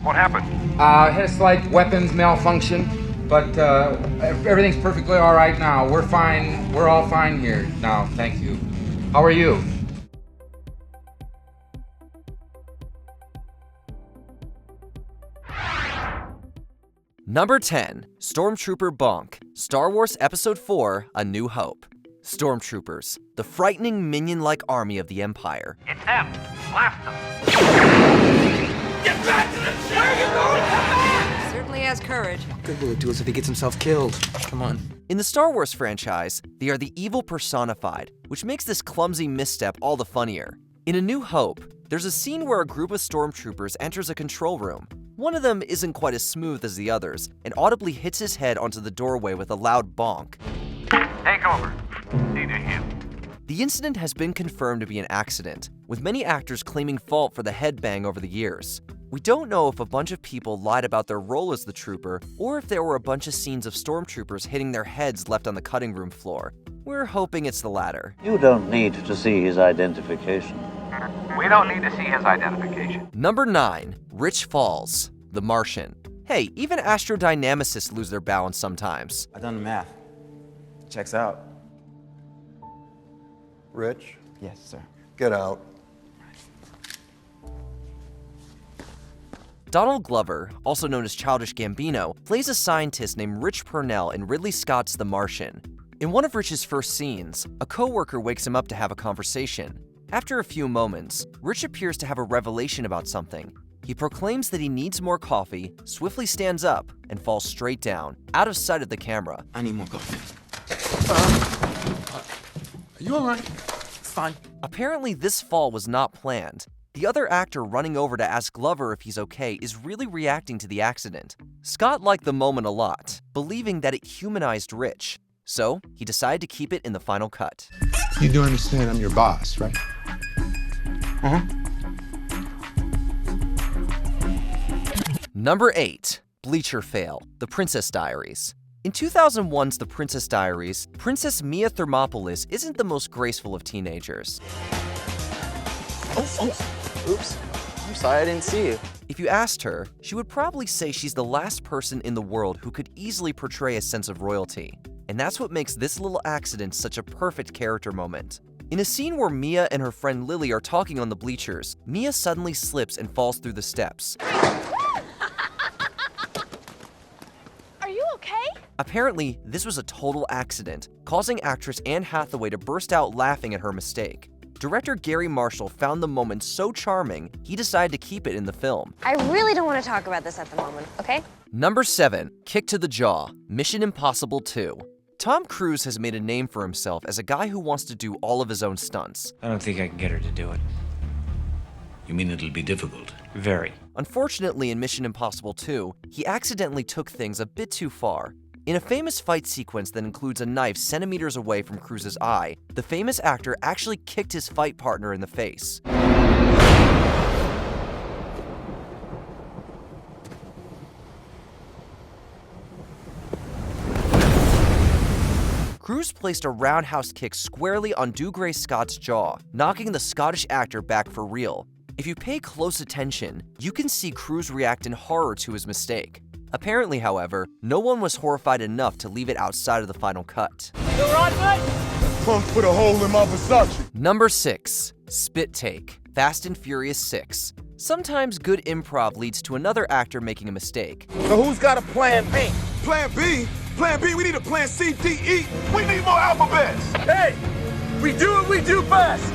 What happened? Had a slight weapons malfunction, but everything's perfectly all right now. We're fine. We're all fine here now. Thank you. How are you? Number 10, Stormtrooper Bonk, Star Wars Episode 4, A New Hope. Stormtroopers, the frightening minion-like army of the Empire. It's them. Blast them. Get back to the ship! Where are you going? Come back! Certainly has courage. Good will it do us if he gets himself killed? Come on. In the Star Wars franchise, they are the evil personified, which makes this clumsy misstep all the funnier. In A New Hope, there's a scene where a group of stormtroopers enters a control room. One of them isn't quite as smooth as the others, and audibly hits his head onto the doorway with a loud bonk. Take over. See to him. The incident has been confirmed to be an accident, with many actors claiming fault for the headbang over the years. We don't know if a bunch of people lied about their role as the trooper, or if there were a bunch of scenes of stormtroopers hitting their heads left on the cutting room floor. We're hoping it's the latter. You don't need to see his identification. We don't need to see his identification. Number 9, Rich Falls, The Martian. Hey, even astrodynamicists lose their balance sometimes. I done the math. Checks out. Rich, Yes, sir. get out. Donald Glover, also known as Childish Gambino, plays a scientist named Rich Purnell in Ridley Scott's The Martian. In one of Rich's first scenes, a co-worker wakes him up to have a conversation. After a few moments, Rich appears to have a revelation about something. He proclaims that he needs more coffee, swiftly stands up, and falls straight down, out of sight of the camera. I need more coffee. Are you all right? Fine. Apparently, this fall was not planned. The other actor running over to ask Glover if he's okay is really reacting to the accident. Scott liked the moment a lot, believing that it humanized Rich. So, he decided to keep it in the final cut. You do understand I'm your boss, right? Number 8, Bleacher Fail, The Princess Diaries. In 2001's The Princess Diaries, Princess Mia Thermopolis isn't the most graceful of teenagers. Oops. I'm sorry I didn't see you. If you asked her, she would probably say she's the last person in the world who could easily portray a sense of royalty. And that's what makes this little accident such a perfect character moment. In a scene where Mia and her friend Lily are talking on the bleachers, Mia suddenly slips and falls through the steps. Are you okay? Apparently, this was a total accident, causing actress Anne Hathaway to burst out laughing at her mistake. Director Gary Marshall found the moment so charming, he decided to keep it in the film. I really don't want to talk about this at the moment, okay? Number 7, Kick to the Jaw, Mission Impossible 2. Tom Cruise has made a name for himself as a guy who wants to do all of his own stunts. I don't think I can get her to do it. You mean it'll be difficult? Very. Unfortunately, in Mission Impossible 2, he accidentally took things a bit too far. In a famous fight sequence that includes a knife centimeters away from Cruise's eye, the famous actor actually kicked his fight partner in the face. Cruise placed a roundhouse kick squarely on Dougray Scott's jaw, knocking the Scottish actor back for real. If you pay close attention, you can see Cruise react in horror to his mistake. Apparently, however, no one was horrified enough to leave it outside of the final cut. You alright, mate? Punk put a hole in my Versace. Number 6, Spit Take, Fast and Furious 6. Sometimes good improv leads to another actor making a mistake. So who's got a plan B? Plan B? Plan B? We need a plan C, D, E. We need more alphabets. Hey! We do what we do best!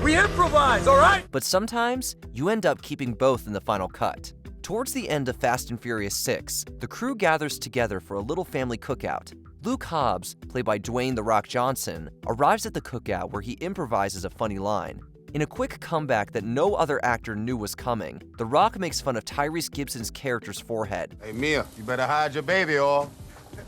We improvise, alright? But sometimes, you end up keeping both in the final cut. Towards the end of Fast and Furious 6, the crew gathers together for a little family cookout. Luke Hobbs, played by Dwayne "The Rock" Johnson, arrives at the cookout where he improvises a funny line. In a quick comeback that no other actor knew was coming, The Rock makes fun of Tyrese Gibson's character's forehead. Hey, Mia, you better hide your baby oil.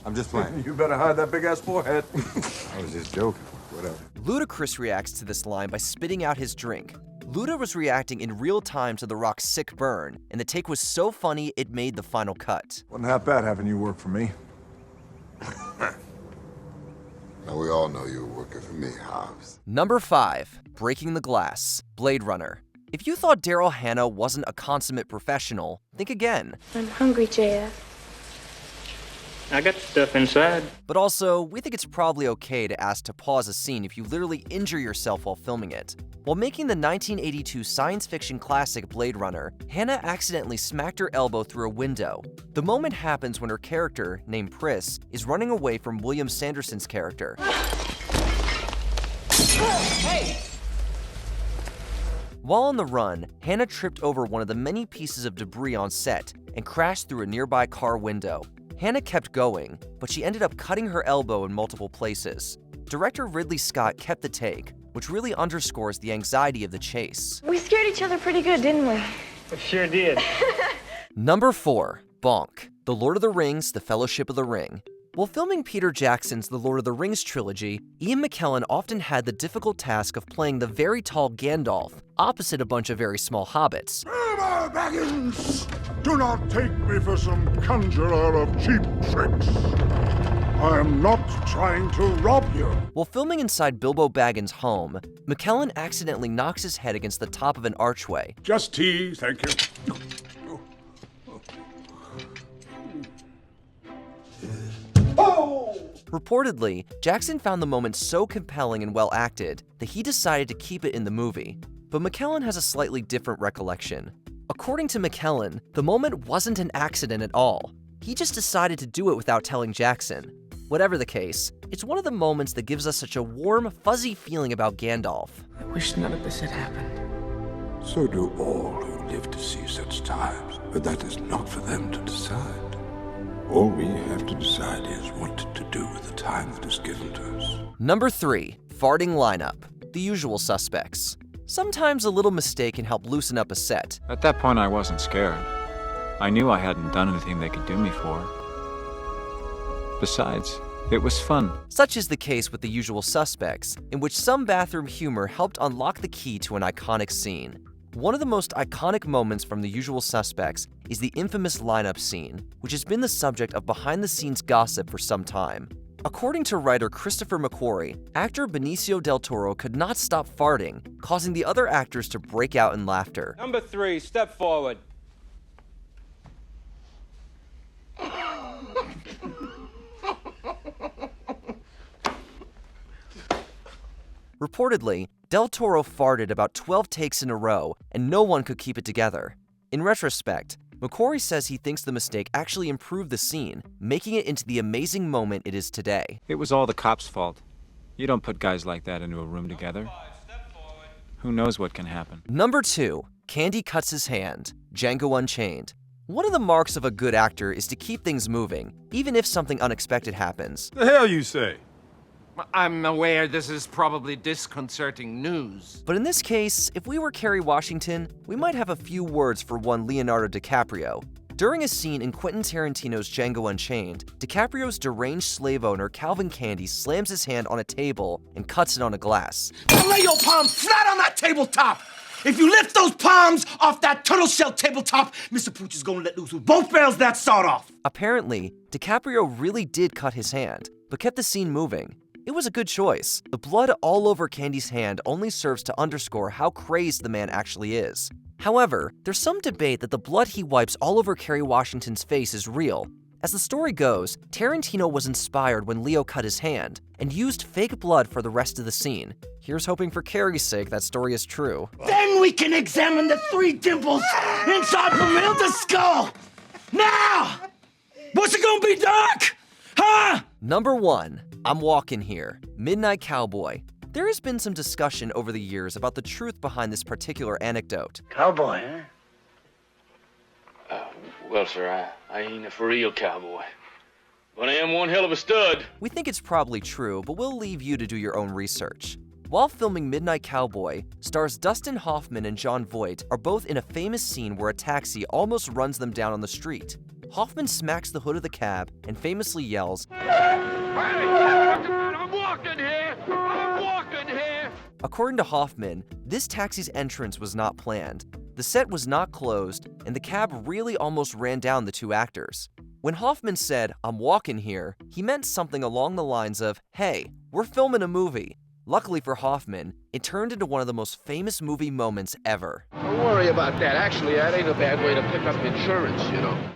I'm just playing. You better hide that big-ass forehead. I was just joking. Whatever. Ludacris reacts to this line by spitting out his drink. Luda was reacting in real time to The Rock's sick burn, and the take was so funny it made the final cut. Wasn't half bad having you work for me. Now, we all know you were working for me, Hobbs. Number 5, Breaking the Glass, Blade Runner. If you thought Daryl Hannah wasn't a consummate professional, think again. I'm hungry, JF. I got stuff inside. But also, we think it's probably okay to ask to pause a scene if you literally injure yourself while filming it. While making the 1982 science fiction classic Blade Runner, Hannah accidentally smacked her elbow through a window. The moment happens when her character, named Pris, is running away from William Sanderson's character. Hey! While on the run, Hannah tripped over one of the many pieces of debris on set and crashed through a nearby car window. Hannah kept going, but she ended up cutting her elbow in multiple places. Director Ridley Scott kept the take, which really underscores the anxiety of the chase. We scared each other pretty good, didn't we? We sure did. Number 4. Bonk. The Lord of the Rings, The Fellowship of the Ring. While filming Peter Jackson's The Lord of the Rings trilogy, Ian McKellen often had the difficult task of playing the very tall Gandalf, opposite a bunch of very small hobbits. Bilbo Baggins! Do not take me for some conjurer of cheap tricks. I am not trying to rob you. While filming inside Bilbo Baggins' home, McKellen accidentally knocks his head against the top of an archway. Just tea, thank you. Reportedly, Jackson found the moment so compelling and well acted that he decided to keep it in the movie. But McKellen has a slightly different recollection. According to McKellen, the moment wasn't an accident at all. He just decided to do it without telling Jackson. Whatever the case, it's one of the moments that gives us such a warm, fuzzy feeling about Gandalf. I wish none of this had happened. So do all who live to see such times, but that is not for them to decide. All we have to decide is what to do with the time that is given to us. Number 3. Farting lineup. The usual suspects. Sometimes a little mistake can help loosen up a set. At that point, I wasn't scared. I knew I hadn't done anything they could do me for. Besides, it was fun. Such is the case with The Usual Suspects, in which some bathroom humor helped unlock the key to an iconic scene. One of the most iconic moments from The Usual Suspects is the infamous lineup scene, which has been the subject of behind-the-scenes gossip for some time. According to writer Christopher McQuarrie, actor Benicio del Toro could not stop farting, causing the other actors to break out in laughter. Number 3, step forward. Reportedly, Del Toro farted about 12 takes in a row, and no one could keep it together. In retrospect, McQuarrie says he thinks the mistake actually improved the scene, making it into the amazing moment it is today. It was all the cops' fault. You don't put guys like that into a room together. Who knows what can happen? Number 2. Candy cuts his hand. Django Unchained. One of the marks of a good actor is to keep things moving, even if something unexpected happens. The hell you say? I'm aware this is probably disconcerting news. But in this case, if we were Kerry Washington, we might have a few words for one Leonardo DiCaprio. During a scene in Quentin Tarantino's Django Unchained, DiCaprio's deranged slave owner Calvin Candy slams his hand on a table and cuts it on a glass. Lay your palm flat on that tabletop! If you lift those palms off that turtle shell tabletop, Mr. Pooch is gonna let loose with both barrels that sawed off. Apparently, DiCaprio really did cut his hand, but kept the scene moving. It was a good choice. The blood all over Candy's hand only serves to underscore how crazed the man actually is. However, there's some debate that the blood he wipes all over Kerry Washington's face is real. As the story goes, Tarantino was inspired when Leo cut his hand, and used fake blood for the rest of the scene. Here's hoping for Kerry's sake that story is true. Then we can examine the 3 dimples inside Brunhilde's skull! Now! What's it gonna be, Doc? Huh? Number 1. I'm Walking Here. Midnight Cowboy. There has been some discussion over the years about the truth behind this particular anecdote. Cowboy, huh? Well, sir, I ain't a for real cowboy. But I am one hell of a stud. We think it's probably true, but we'll leave you to do your own research. While filming Midnight Cowboy, stars Dustin Hoffman and Jon Voight are both in a famous scene where a taxi almost runs them down on the street. Hoffman smacks the hood of the cab and famously yells, I'm walking here! I'm walking here! According to Hoffman, this taxi's entrance was not planned. The set was not closed, and the cab really almost ran down the 2 actors. When Hoffman said, "I'm walking here," he meant something along the lines of, "Hey, we're filming a movie. Luckily for Hoffman, it turned into one of the most famous movie moments ever. Don't worry about that. Actually, that ain't a bad way to pick up insurance, you know.